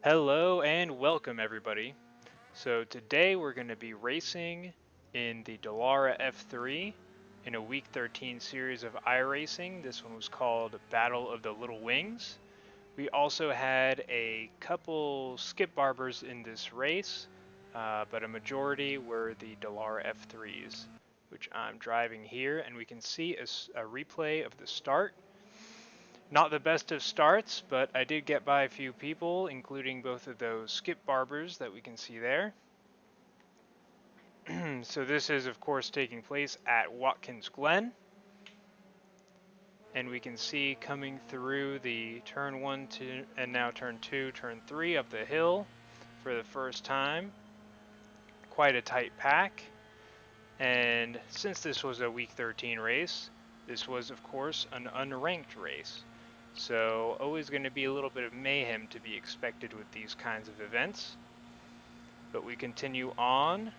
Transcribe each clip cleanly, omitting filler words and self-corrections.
Hello and welcome everybody. So today we're going to be racing in the Dallara F3 in a week 13 series of iRacing. This one was called Battle of the Little Wings. We also had a couple skip barbers in this race, but a majority were the Dallara F3s, which I'm driving here, and we can see a replay of the start. Not the best of starts, but I did get by a few people, including both of those skip barbers that we can see there. So this is, of course, taking place at Watkins Glen. And we can see coming through the turn 1, 2, and now turn 2, turn 3 up the hill for the first time. Quite a tight pack. And since this was a week 13 race, this was, of course, an unranked race. So always going to be a little bit of mayhem to be expected with these kinds of events. But we continue on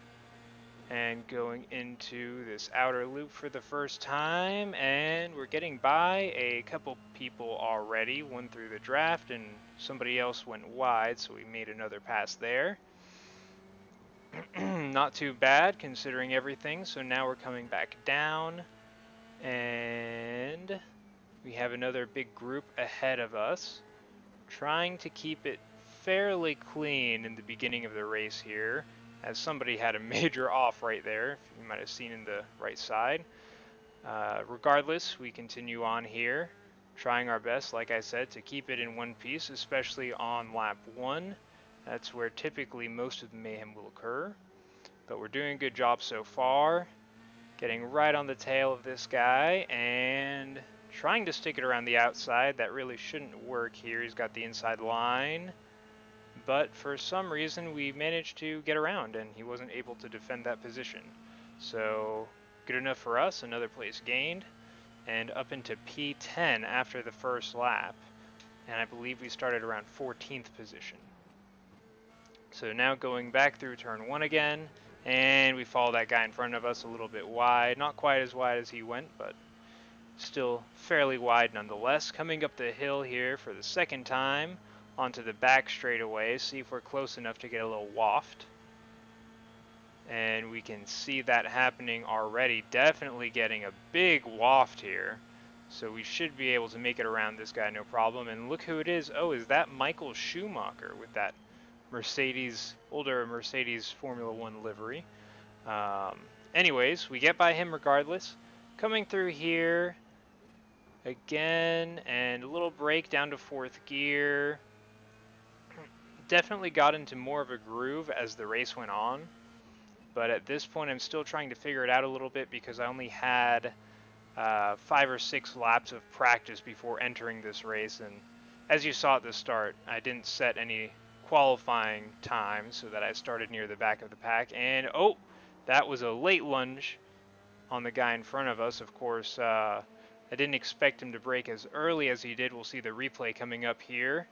and going into this outer loop for the first time, and we're getting by a couple people already. One through the draft and somebody else went wide, so we made another pass there. Not too bad considering everything. So now we're coming back down, and we have another big group ahead of us, trying to keep it fairly clean in the beginning of the race here, as somebody had a major off right there, you might have seen in the right side. Regardless, we continue on here, trying our best, like I said, to keep it in one piece, especially on lap 1. That's where typically most of the mayhem will occur, but we're doing a good job so far, getting right on the tail of this guy, and trying to stick it around the outside. That really shouldn't work here. He's got the inside line, but for some reason we managed to get around and he wasn't able to defend that position. So good enough for us, another place gained, and up into P10 after the first lap, and I believe we started around 14th position. So now going back through turn 1 again, and we follow that guy in front of us a little bit wide, not quite as wide as he went, but still fairly wide nonetheless. Coming up the hill here for the second time, onto the back straightaway, see if we're close enough to get a little waft. And we can see that happening already, definitely getting a big waft here. So we should be able to make it around this guy no problem. And look who it is. Oh, is that Michael Schumacher with that Mercedes, older Mercedes Formula One livery. Anyways, we get by him regardless. Coming through here again, and a little break down to 4th gear. Definitely got into more of a groove as the race went on, but at this point I'm still trying to figure it out a little bit because I only had 5 or 6 laps of practice before entering this race, and as you saw at the start, I didn't set any qualifying time so that I started near the back of the pack, and oh, that was a late lunge on the guy in front of us. Of course, I didn't expect him to brake as early as he did. We'll see the replay coming up here.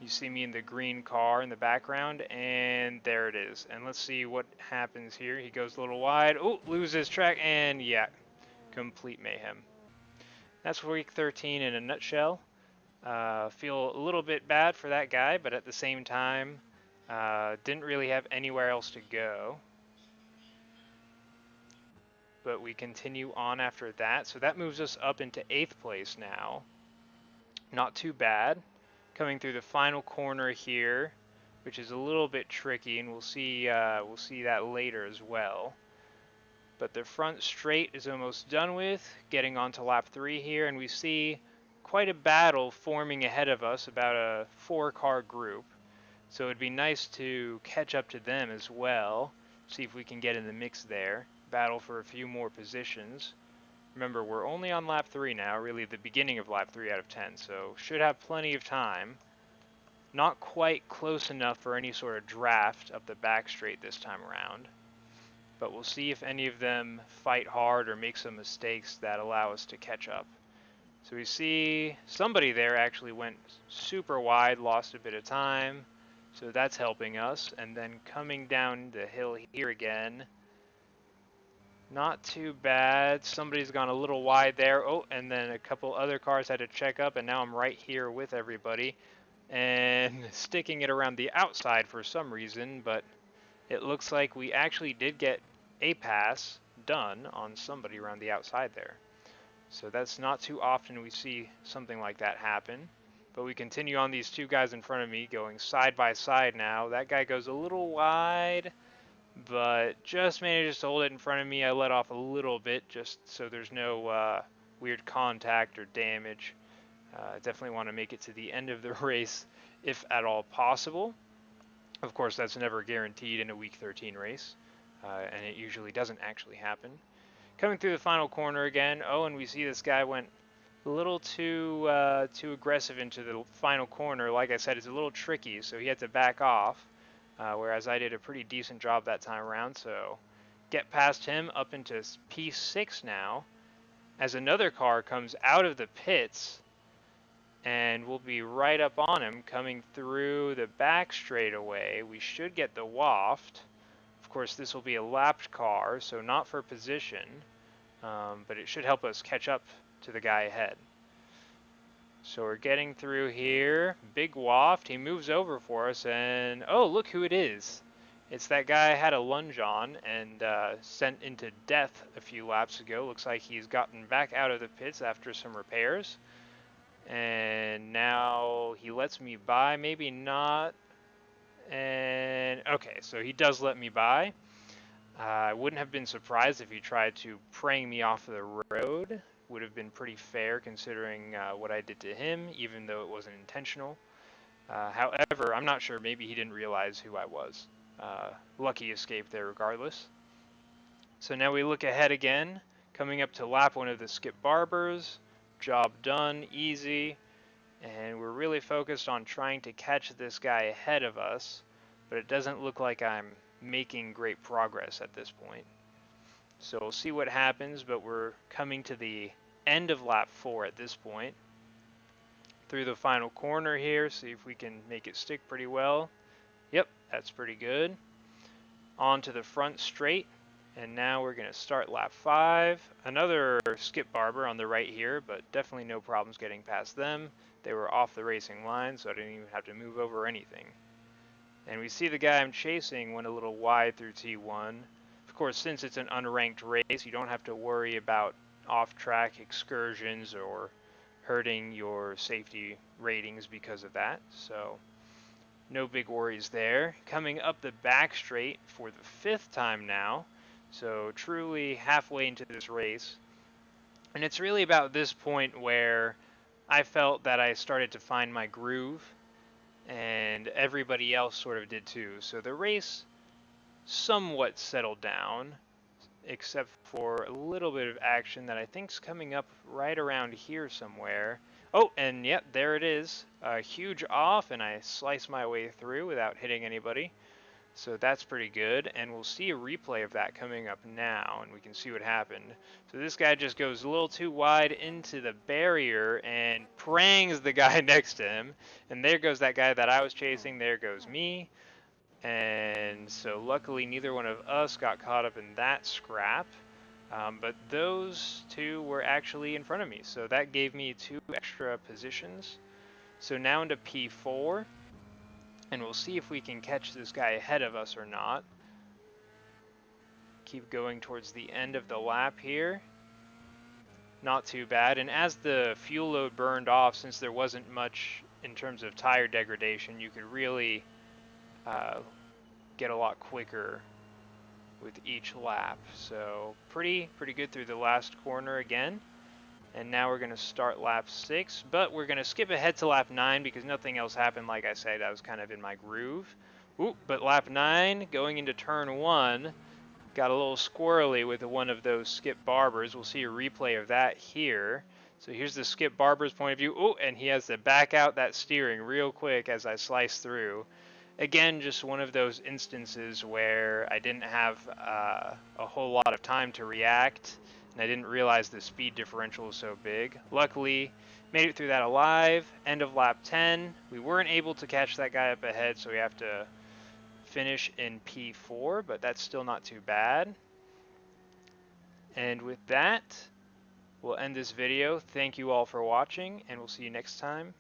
You see me in the green car in the background, and there it is. And let's see what happens here. He goes a little wide. Oh, loses track, and yeah, complete mayhem. That's week 13 in a nutshell. Feel a little bit bad for that guy, but at the same time, didn't really have anywhere else to go. But we continue on after that. So that moves us up into 8th place now. Not too bad. Coming through the final corner here, which is a little bit tricky, and we'll see that later as well. But the front straight is almost done with, getting on to lap 3 here, and we see quite a battle forming ahead of us, about a 4-car group. So it'd be nice to catch up to them as well, see if we can get in the mix there, battle for a few more positions. Remember, we're only on lap 3 now, really the beginning of lap 3 out of 10, so should have plenty of time. Not quite close enough for any sort of draft up the back straight this time around, but we'll see if any of them fight hard or make some mistakes that allow us to catch up. So we see somebody there actually went super wide, lost a bit of time, so that's helping us. And then coming down the hill here again, not too bad. Somebody's gone a little wide there. Oh, and then a couple other cars had to check up, and now I'm right here with everybody. and sticking it around the outside for some reason, but it looks like we actually did get a pass done on somebody around the outside there. So that's not too often we see something like that happen. But we continue on these two guys in front of me going side by side now. That guy goes a little wide, but just manages to hold it in front of me. I let off a little bit just so there's no weird contact or damage. Definitely want to make it to the end of the race if at all possible. Of course, that's never guaranteed in a week 13 race, and it usually doesn't actually happen. Coming through the final corner again. Oh, and we see this guy went a little too aggressive into the final corner. Like I said, it's a little tricky, so he had to back off, whereas I did a pretty decent job that time around. So get past him up into P6 now, as another car comes out of the pits, and we'll be right up on him coming through the back straightaway. We should get the waft. Of course, this will be a lapped car, so not for position, but it should help us catch up to the guy ahead. So we're getting through here. Big waft. He moves over for us, and oh, look who it is. It's that guy I had a lunge on and sent into death a few laps ago. Looks like he's gotten back out of the pits after some repairs. And now he lets me by, maybe not. And okay, so he does let me by. I wouldn't have been surprised if he tried to prang me off the road. Would have been pretty fair considering what I did to him, even though it wasn't intentional. However, I'm not sure. Maybe he didn't realize who I was. Lucky escape there regardless. So now we look ahead again, coming up to lap one of the skip barbers. Job done, easy. And we're really focused on trying to catch this guy ahead of us, but it doesn't look like I'm making great progress at this point. So we'll see what happens, but we're coming to the end of lap 4 at this point. Through the final corner here, see if we can make it stick pretty well. Yep, that's pretty good. On to the front straight, and now we're going to start lap 5. Another skip barber on the right here, but definitely no problems getting past them. They were off the racing line, so I didn't even have to move over anything. And we see the guy I'm chasing went a little wide through T1. Of course, since it's an unranked race, you don't have to worry about off-track excursions or hurting your safety ratings because of that. So no big worries there. Coming up the back straight for the 5th time now. So truly halfway into this race. And it's really about this point where I felt that I started to find my groove, and everybody else sort of did too. So the race somewhat settled down, except for a little bit of action that I think's coming up right around here somewhere. Oh, and yep, there it is. A huge off, and I slice my way through without hitting anybody. So that's pretty good, and we'll see a replay of that coming up now, and we can see what happened. So this guy just goes a little too wide into the barrier and prangs the guy next to him, and there goes that guy that I was chasing, there goes me. And so luckily neither one of us got caught up in that scrap, but those two were actually in front of me, so that gave me 2 extra positions. So now into P4. And we'll see if we can catch this guy ahead of us or not. Keep going towards the end of the lap here. Not too bad. And as the fuel load burned off, since there wasn't much in terms of tire degradation, you could really get a lot quicker with each lap. So pretty good through the last corner again. And now we're going to start lap 6, but we're going to skip ahead to lap 9 because nothing else happened. Like I said, I was kind of in my groove. Ooh, but lap 9, going into turn 1, got a little squirrely with one of those skip barbers. We'll see a replay of that here. So here's the skip barber's point of view. Oh, and he has to back out that steering real quick as I slice through. Again, just one of those instances where I didn't have a whole lot of time to react. And I didn't realize the speed differential was so big. Luckily, made it through that alive. End of lap 10. We weren't able to catch that guy up ahead, so we have to finish in P4, but that's still not too bad. And with that, we'll end this video. Thank you all for watching, and we'll see you next time.